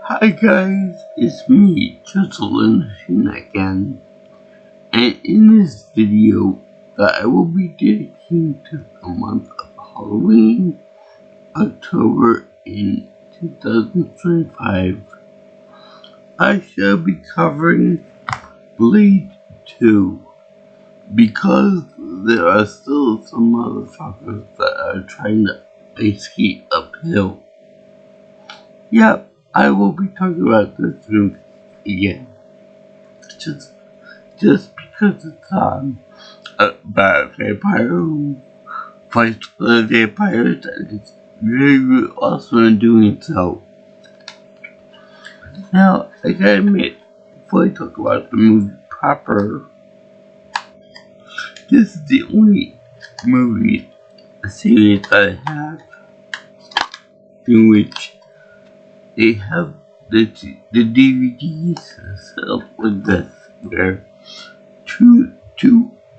Hi guys, it's me, Jocelyn again, and in this video that I will be dedicating to the month of Halloween, October in 2025, I shall be covering Blade 2, because there are still some motherfuckers that are trying to escape uphill. Yep, I will be talking about this movie again. Just because it's about a vampire who fights other vampires, and it's very awesome in doing so. Now, I gotta admit, before I talk about the movie proper, this is the only movie series that I have in which they have the DVDs set up like this, where two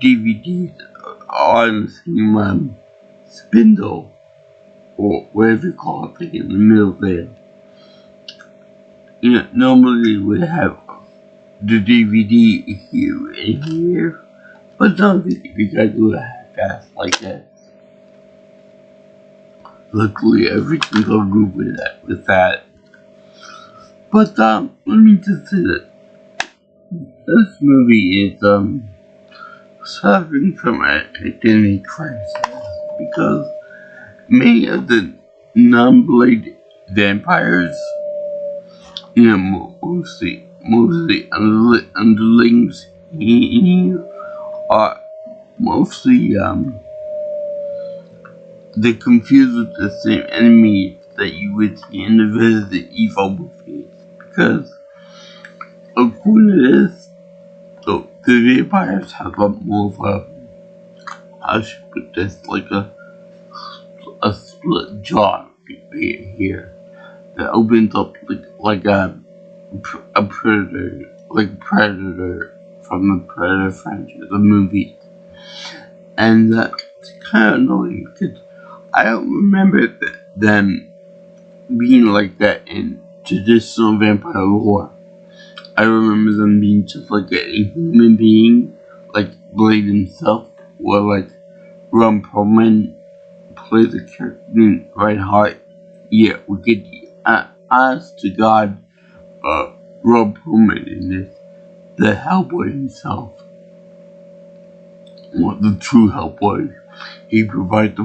DVDs are on the same spindle, or whatever you call it, like in the middle there. You know, normally we would have the DVD here and here, but don't think you gotta do it half-ass like that. Luckily, everything's all good with that. But let me just say that this movie is suffering from an identity crisis, because many of the non-Blade vampires, you know, mostly underlings here, are mostly they're confused with the same enemies that you would see in the Resident Evil movies, because according to this, the vampires have a more of a, how should I put this, like a split jaw here that opens up like a predator, like Predator from the Predator franchise, the movie. And that's kind of annoying because I don't remember them being like that in traditional vampire lore. I remember them being just like a human being, like Blade himself, or like Ron Perlman plays a character named Reinhardt. Yeah, we get honest to God, Ron Perlman in this, the Hellboy himself, or the true Hellboy. He provides the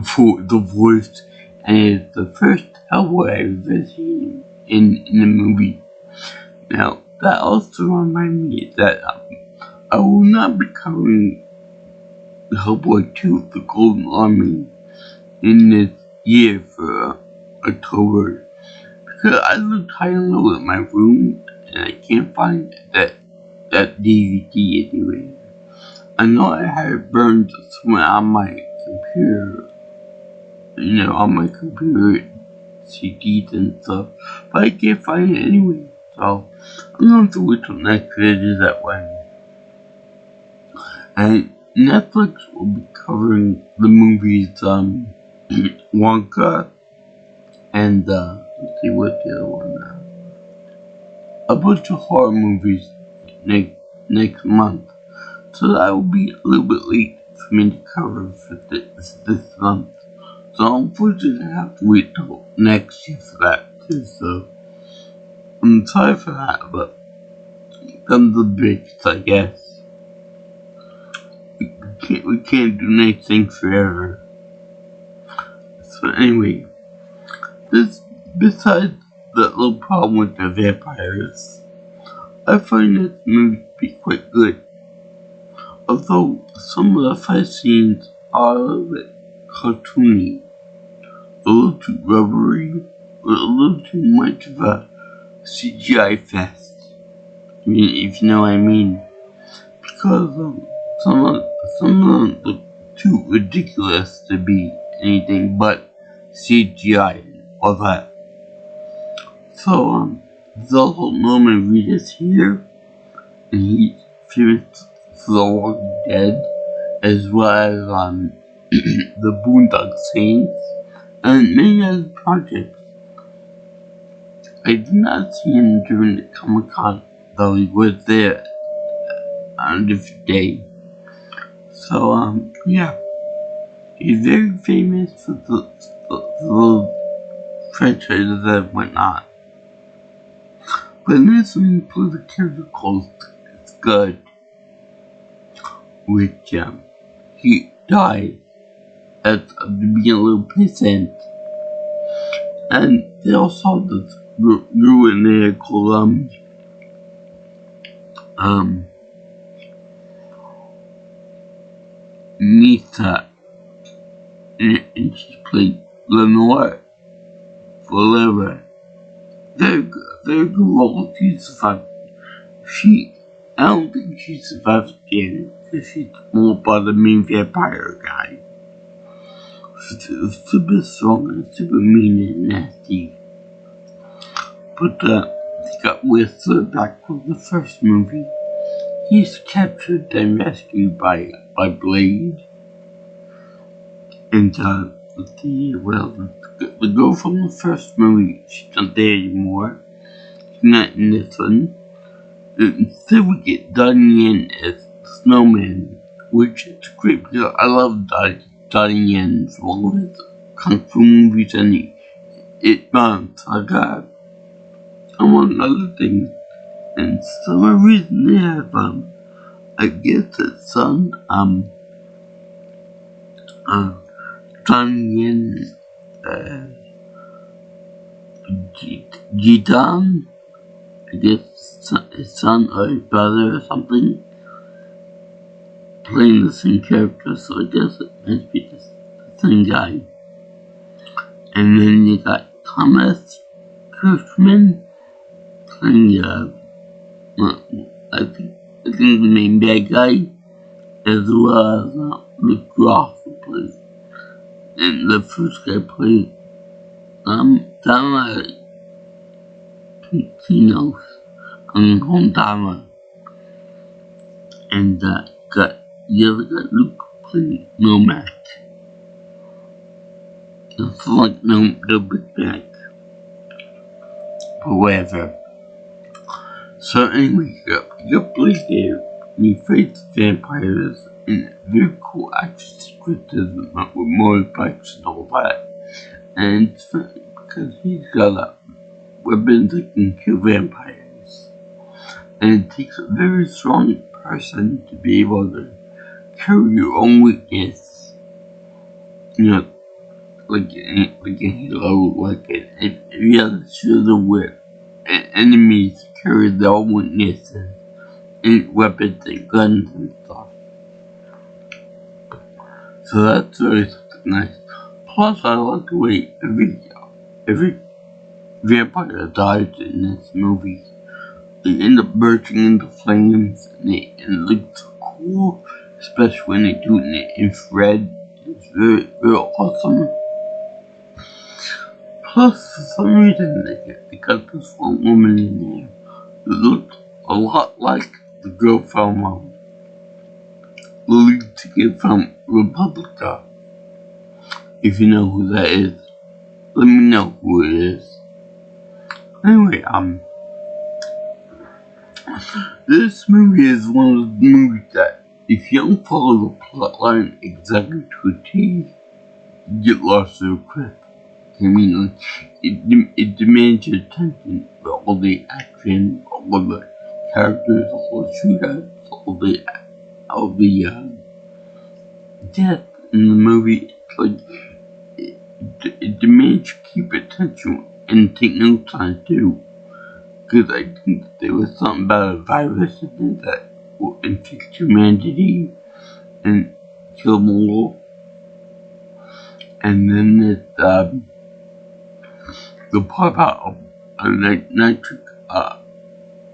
voice, and it's the first Hellboy I've ever seen in the movie. Now, that also reminds me that I will not be covering Hellboy 2, The Golden Army, in this year for October, because I looked high and low in my room and I can't find that DVD anywhere. I know I had it burned somewhere on my computer, you know, on my computer CDs and stuff, but I can't find it anyway, so I'm going to wait till next year to do that one. And Netflix will be covering the movies Wonka and let's see what's the other one now. A bunch of horror movies next month, so that will be a little bit late for me to cover for this month. So unfortunately I have to wait till next year for that too, so I'm sorry for that, but comes the breaks, I guess. We can't do nice things forever. So anyway, besides that little problem with the vampires, I find this movie to be quite good. Although some of the fight scenes are a little bit cartoony, a little too rubbery, a little too much of a CGI fest. I mean, if you know what I mean. Because some of them look too ridiculous to be anything but CGI or that. So there's also Norman Reedus here, and he's famous for The Walking Dead, as well as the Boondock Saints, and many other projects. I did not see him during the Comic-Con, though he was there on a different day. So, yeah. He's very famous for the franchises and whatnot. But in this one, he plays a character called Scud, which, he died at the beginning of Little Peasant. And they also have this girl in there called, Nita, and she played Lenore forever. Very good role. She survived. I don't think she survived again, because she's more about the main vampire guy. Super strong and super mean and nasty. But, they got Whistler back from the first movie. He's captured and rescued by Blade. And, the girl from the first movie, she's not there anymore. She's not in this one. Instead we get Donnie Yen as Snowman, which is great because I love Donnie Yen from all of his Kung Fu movies and Ip Man Saga, among other things. And some reason they have, I guess his son, Donnie Yen, Jidan, I guess his son or his brother or something, playing the same character, so I guess it must be the same guy. And then you got Thomas Kirchman playing, I think the main bad guy, as well as Luke Ross, who plays, and the first guy played, Dama Pintinos, Dama, and the other guy, Luke, played Nomak. It's like no big bag, but whatever. So anyway, you got Blade there, and he fights vampires, and very cool action sequences with motorbikes and all that. And it's funny because he's got weapons that can kill vampires. And it takes a very strong person to be able to carry your own weakness. You know, like a hero, like every other shooter where enemies carry their own weaknesses and weapons and guns and stuff. So that's very nice. Plus, I like the way every vampire dies in this movie. They end up bursting into flames, and it looks so cool, especially when they do it in the infrared. It's very awesome. Plus, for some reason, they got this one woman in there who looks a lot like the girl from the lead ticket from Republica. If you know who that is, let me know who it is. Anyway, this movie is one of the movies that, if you don't follow the plotline exactly to a T, you get lost real quick. I mean, it demands your attention for all the action, all the characters, all the shootouts, all the death in the movie. It's like, it demands you keep attention and take notes on it too. Because I think there was something about a virus in there that will infect humanity and kill them all. And then there's the part about a nitric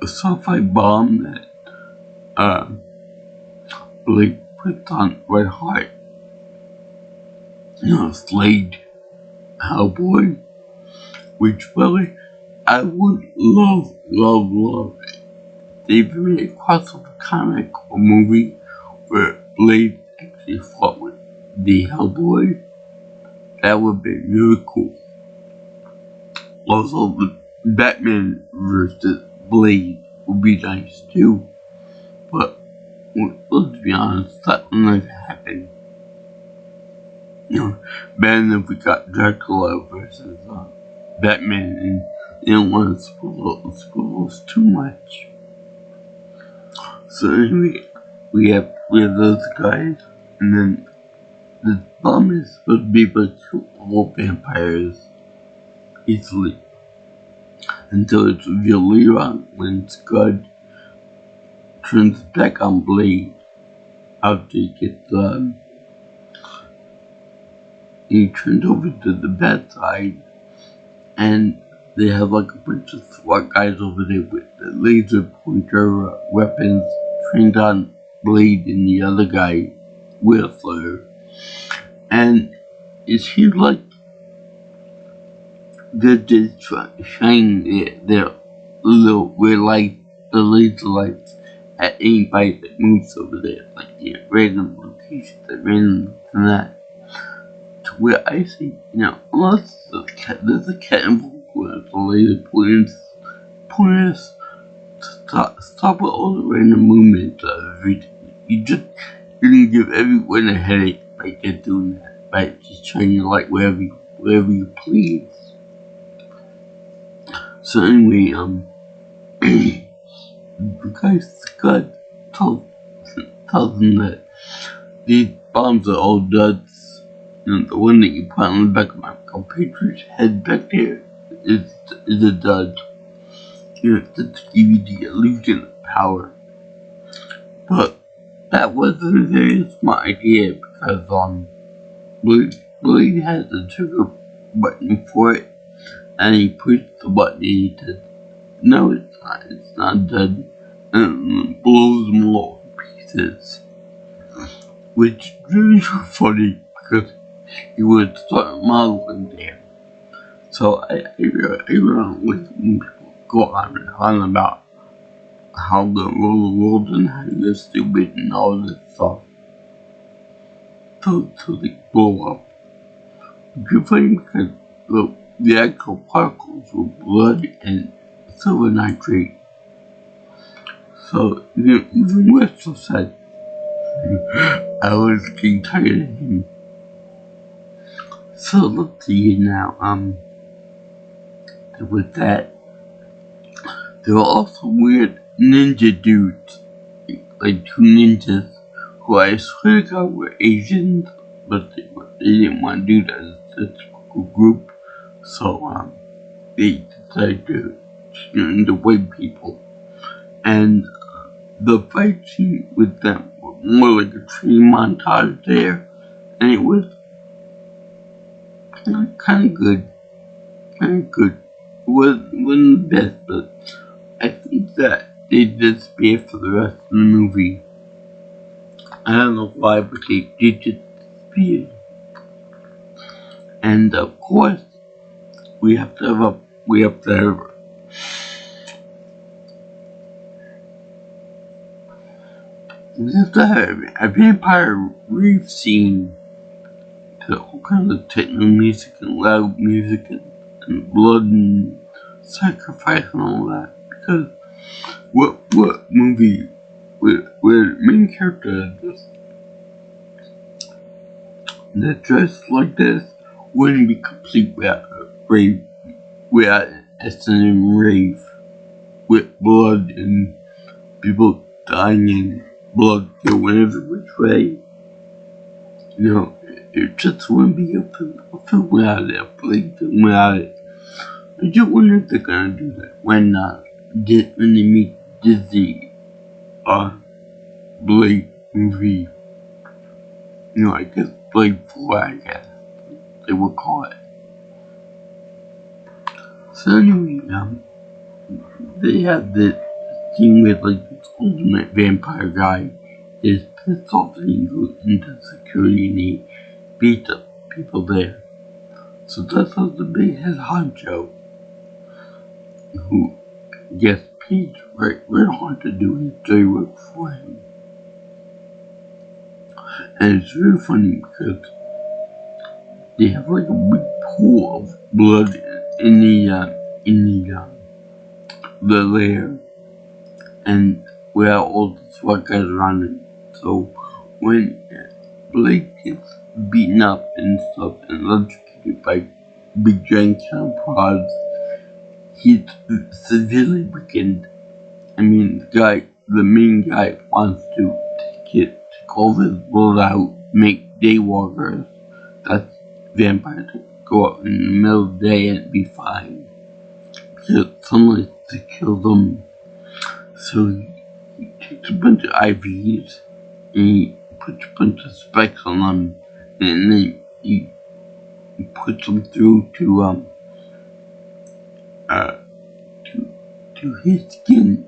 sulfide bomb that Blake puts on Red Heart. Slade Hellboy, which really I would love it. They've made a crossover comic or movie where Blade actually fought with the Hellboy. That would be really cool. Also, Batman versus Blade would be nice too. But let's be honest, that will never happen. Better if we got Dracula versus Batman, and they don't want to spoil us too much. So anyway, we have those guys, and then the bomb is supposed to be able to kill all vampires easily. Until it's revealed later on when Scud turns back on Blade after he gets he turns over to the bad side, and they have like a bunch of SWAT guys over there with the laser pointer weapons trained on Blade and the other guy, Whistler. And it seems like they're just shining their little red light, the laser lights at anybody that moves over there, like random locations that random and that. To where I think, unless there's a cat involved with the laser pointers to stop all the random movements of everything. You're gonna give everyone a headache by doing that, by just shining your light wherever you please. So anyway, the guy Scott tells him that these bombs are all duds. The one that you put on the back of my compatriots' head back there is a dud. Just to give you the illusion of power. But that wasn't a very smart idea because Blade has the trigger button for it, and he pushed the button and he said, "No, it's not done," and blows them all to pieces. Which is really funny because he would start modeling there. So I really don't like when people go on about how the world and how they're stupid and all this stuff. So they blow up. Which is funny because the actual particles were blood and silver nitrate. So even Wessel said, I was getting tired of him. So let's see now, with that, there were also weird ninja dudes, like two ninjas, who I swear to God were Asians, but they didn't want to do that as a typical group, so they decided to turn into white people. And the fight scene with them was more like a training montage there, and it was kind of good. It wasn't the best, but I think that they disappear for the rest of the movie. I don't know why, but they just disappeared. And of course, we have to have a vampire rave scene to all kinds of techno music and loud music and blood and sacrifice and all that. Because what movie where the main character that dressed like this wouldn't be complete without S&M rave with blood and people dying in blood going every which way. It just wouldn't be a film without it, a play film without it. I just wonder if they're gonna do that when they meet Disney Blade movie. I guess Blade 4, I guess they would call it. So anyway, they have this scene with like this ultimate vampire guy is pissed off and he goes into security and he beats up people there. So that's how the big head honcho, who gets paid right on to do his dirty work for him. And it's really funny because they have like a big pool of blood in the in the lair, and we have all the SWAT guys around him. So when Blake gets beaten up and stuff and electrocuted by big giant cannon prods, he's severely weakened. I mean, the main guy wants to take all his blood out, make daywalkers, that's vampires, go out in the middle of the day and be fine. Because sunlight to kill them. So he takes a bunch of IVs and he puts a bunch of spikes on them, and then he puts them through to his skin,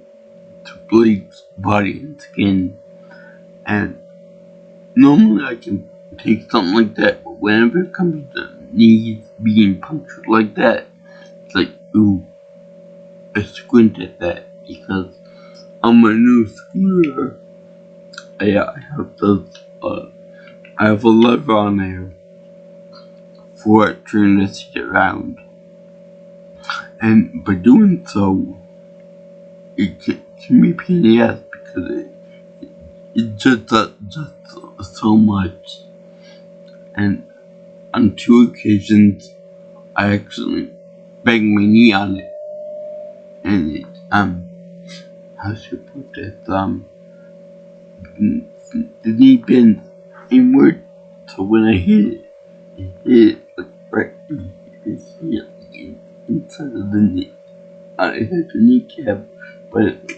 to Blake's body and skin. And normally I can take something like that, but whenever it comes to knees being punctured like that, it's like, ooh, I squint at that, because on my new scooter, I have a lever on there for it turning this shit around. And by doing so, it can be a pain in the ass, because it just does so much. And on 2 occasions, I accidentally banged my knee on it. And it, how should I put this, the knee bends inward, so when I hit it like right inside of the knee. I hit the kneecap, but it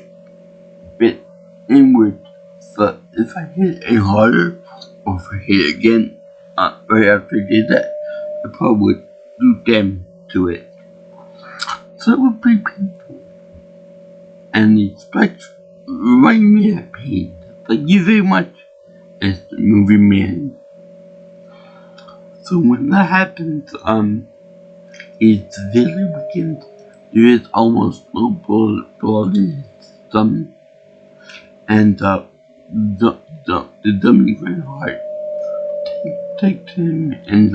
bent inward, so if I hit it any harder, or if I hit it again, right after I did that, I probably would do damage to it. So it was pretty painful. And the spikes remind me of pain. Thank you very much. It's the movie Man. So when that happens, it's very weakened. There is almost no blood in his stomach. And the dummy Reinhardt takes him and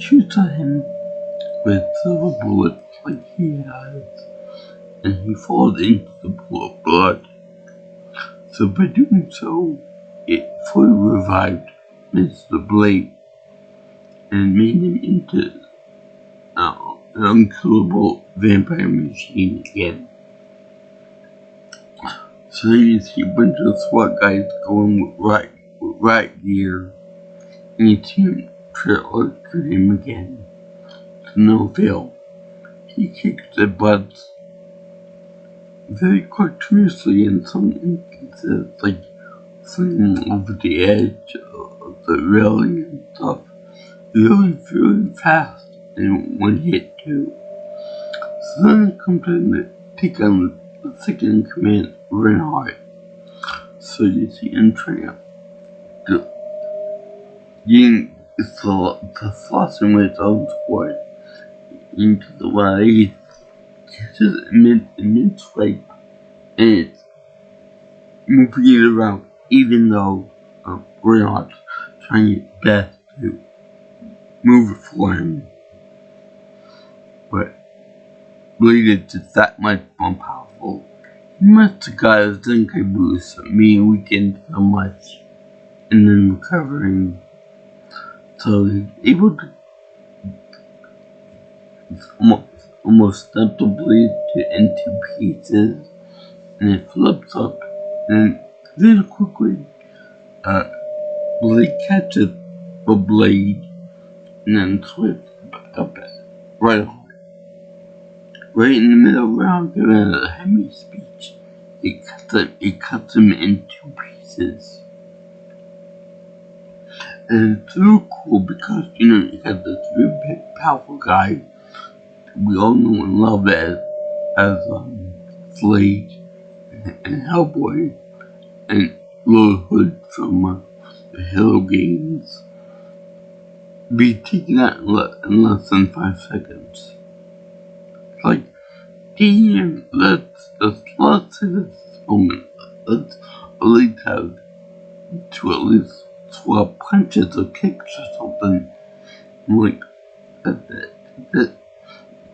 shoots at him with silver bullets like he has, and he falls into the pool of blood. So by doing so, it fully revived Mr. Blake and made him into an unkillable vampire machine again. So you see a bunch of SWAT guys going with riot gear, and you see him try to electrocute him again. To no avail. He kicks their butts very cartoonishly in some instances, like swinging over the edge of the railing and stuff, really fast in one hit too. So then it comes in to pick on the second in command, Reinhardt. So you see him trying to getting the sloshing with his own squad into the water. He catches immense weight, and it's moving it around, even though Reinhardt's trying his best to move it for him. But Blade is just that much more powerful. He must have got his Zenkai boost, meaning weakened so much, and then recovering. So he's able to almost snap the blade into pieces, and it flips up, and very quickly, Blade catches the blade, and then swifts back up at Reinhardt. Right in the middle round, giving a heavy speech, it cuts him into pieces. And it's real cool because, you got this real big, powerful guy we all know and love as Slade and Hellboy and Lord Hood from the Halo games be taken out in less than 5 seconds. It's like, damn, let's say this moment. Let's least have to at least swap punches or kicks or something like that.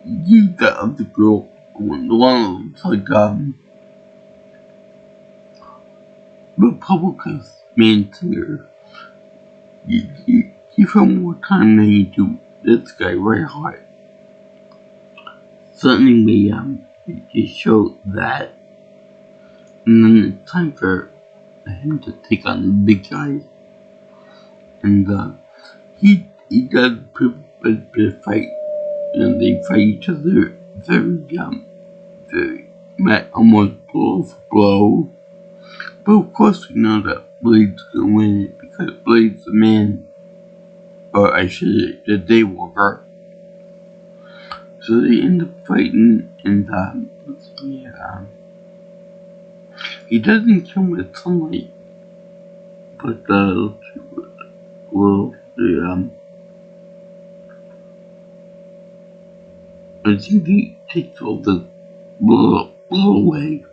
You the other girl, one of them's like Republicans main singer. You have more time than you do this guy right hard. So anyway, you show that, and then it's time for him to take on the big guy, and he does a pretty fight, and they fight each other very almost blow for blow. But of course we know that Blade's gonna win it because Blade's the man, or I should say, the Daywalker. So they end up fighting, and let's see, he doesn't kill with sunlight, but I think he takes all the blow away.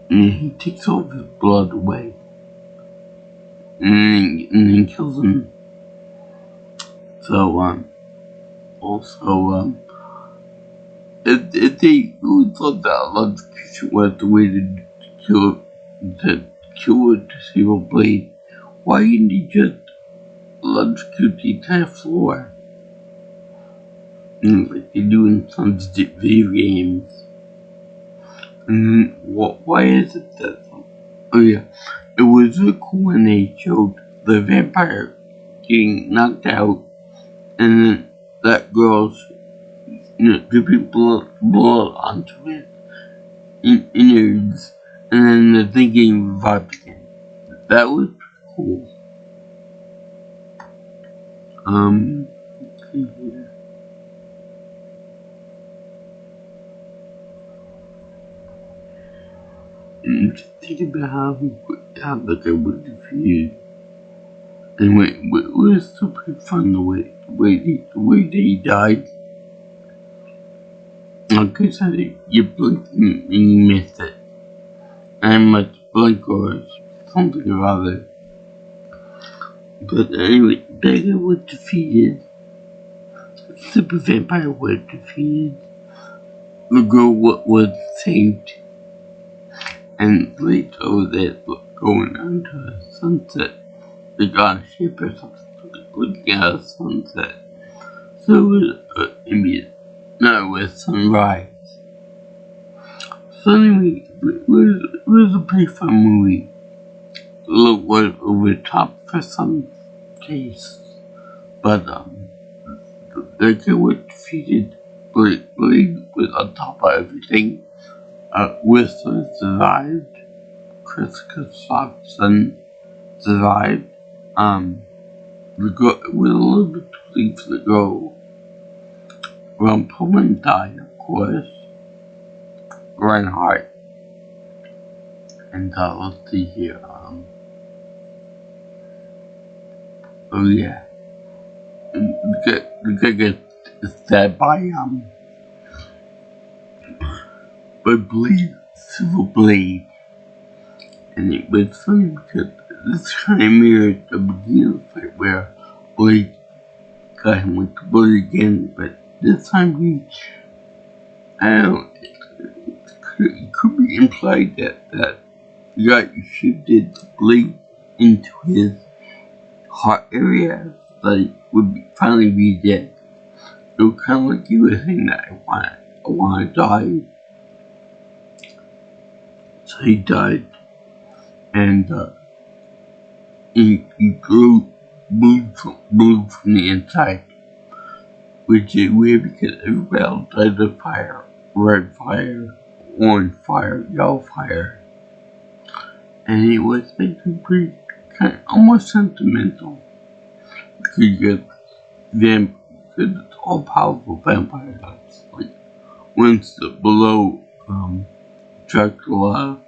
And he takes all his blood away, and then kills him. So, also, if they really thought that electrocution was the way to kill a disabled Blade, why didn't he just electrocute the entire floor? Like they do in some video games. And why is it that? Oh yeah, it was really cool when they showed the vampire getting knocked out, and then that girl's, dripping blood onto his innards, and then the thing getting revived again. That was cool. Let's see here. And think about how the guy was defeated. And it was still pretty fun the way they died. Like I said, you blinked and you missed it. I must blink or something or other. But anyway, Beggar was defeated. Super Vampire was defeated. The girl was saved. And Blade over there going down to the sunset. They got a ship or something looking at a sunset. So it was it was sunrise. So anyway, it was a pretty fun movie. A little was over the top for some tastes. But the kid was defeated. Blade was on top of everything. Whistler survived. Chris Christopherson survived. The girl was a little bit too late for the girl. Ron Perlman died, of course. Reinhardt. And let's see here. Oh yeah. The guy gets stabbed by Blade, Silver Blade. And it was funny because this kind of mirrored the beginning of the fight where Blade got him with the blade again, but this time it could be implied that the guy shifted the blade into his heart area, so he would finally be dead. It was kind of like he was saying that I want to die. So he died, and he grew blue from the inside, which is weird because everybody else died of fire, red fire, orange fire, yellow fire, and it was making pretty kind of almost sentimental because it's all powerful vampire types, like once below Dracula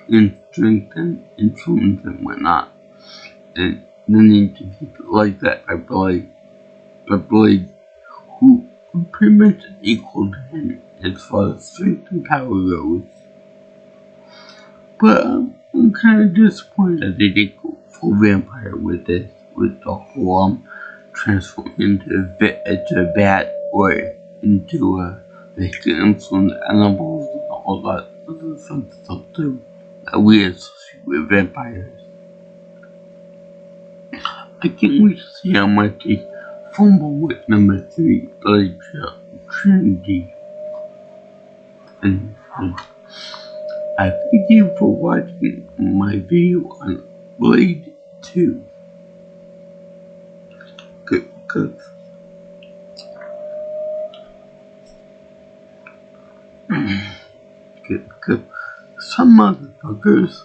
in strength and influence and whatnot. and then they defeated like that by Blade, who pretty much equaled him as far as strength and power goes. But I'm kind of disappointed that they did go full vampire with this, with the whole transform into a bat or into they can influence animals and all that other fun stuff too that we associate with vampires. I can't wait to see how much they fumble with number 3, Blade Trinity. And I thank you for watching my video on Blade 2. Because some motherfuckers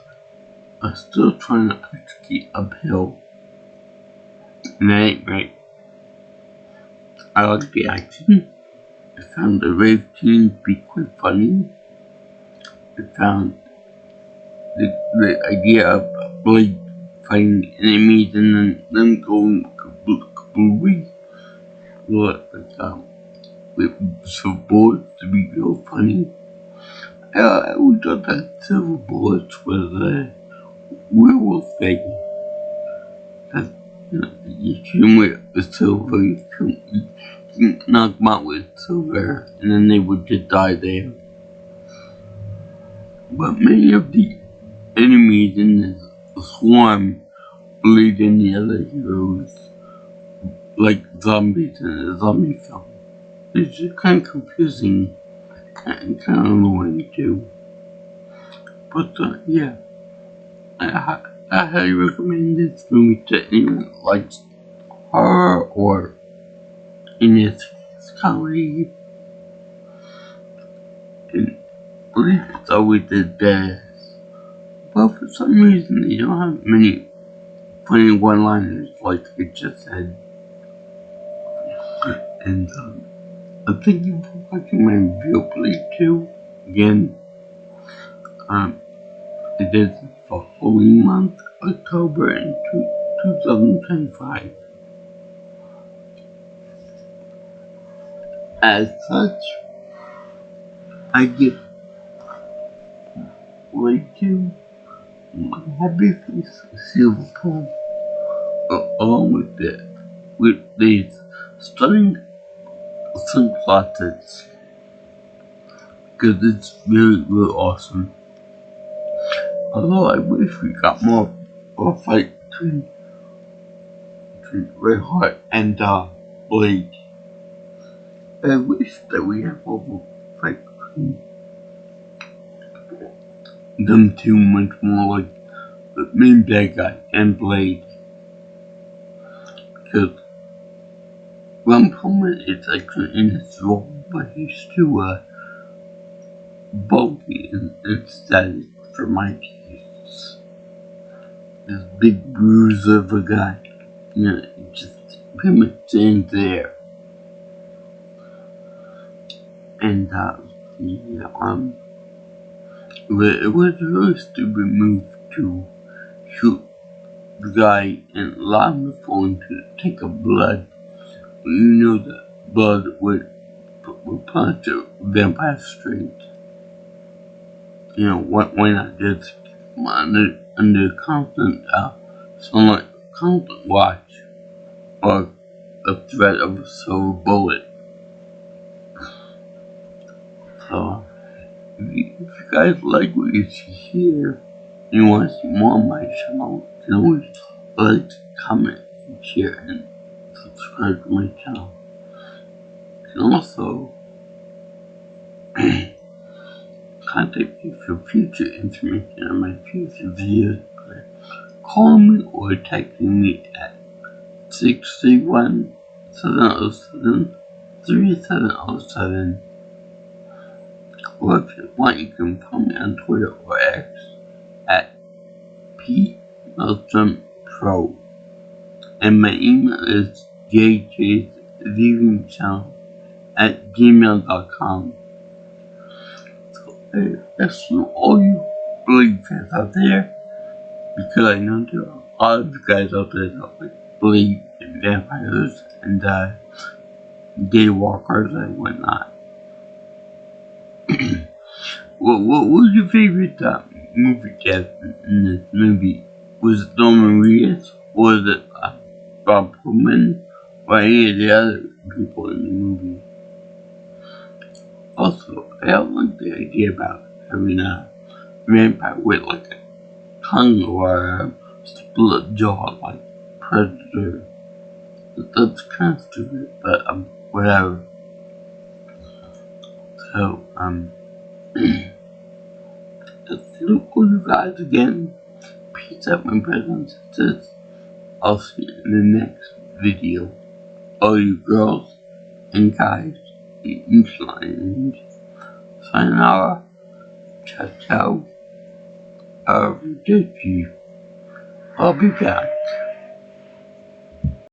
are still trying to execute uphill. And that ain't right. I like the action. I found the rave team to be quite funny. I found the idea of Blade fighting enemies and then them going kablooey with silver bullets to be real funny. I always thought that silver bullets was a werewolf thing. That you shoot with silver, you can knock them out with silver, and then they would just die there. But many of the enemies in this swarm bleed in the other heroes, like zombies in a zombie film. It's just kind of confusing and kind of annoying too. But yeah, I highly recommend this movie to anyone who likes horror or in its comedy. And I believe it's always the best. But for some reason they don't have many funny one-liners like I just said. And I thank you for watching my review of Blade 2. Again, it is for Halloween month, October in 2025. As such, I give Blade 2 my happy face silver palm, along with these stunning sunglasses, because it's really awesome. Although I wish we got more of a fight between Red Heart and Blade. I wish that we had more of a fight between them two, much more like the main bad guy and Blade. Because Ron Perlman is excellent in his role, but he's too bulky and static for my tastes. This big bruiser of a guy, just pretty much stands there. And it was a really stupid move to shoot the guy and allow him to fall into take a blood. You know that blood would punch a vampire straight. Why not just under constant constant watch or the threat of a silver bullet. So if you guys like what you see here and you want to see more on my channel, you can always like, comment, and share, and subscribe to my channel. You can also contact me for future information on my future videos by calling me or texting me at 631-707-3707. Or if you want, you can follow me on Twitter or X at PMelstromPro. And my email is jjsleavingchannel@gmail.com. So that's for all you Blade fans out there, because I know there are a lot of you guys out there that like believe in vampires and daywalkers and whatnot. What was your favorite movie cast in this movie? Was it Norman Reedus? Was it Bob Pullman? Or any of the other people in the movie? Also, I don't like the idea about having a vampire with like a tongue or a split jaw like Predator. That's kind of stupid, but whatever. So, let's look at you guys again. Peace out, my brothers and sisters. I'll see you in the next video. All you girls and guys eating slime. Sayonara. Ciao, ciao. Arrivederci. I'll be back.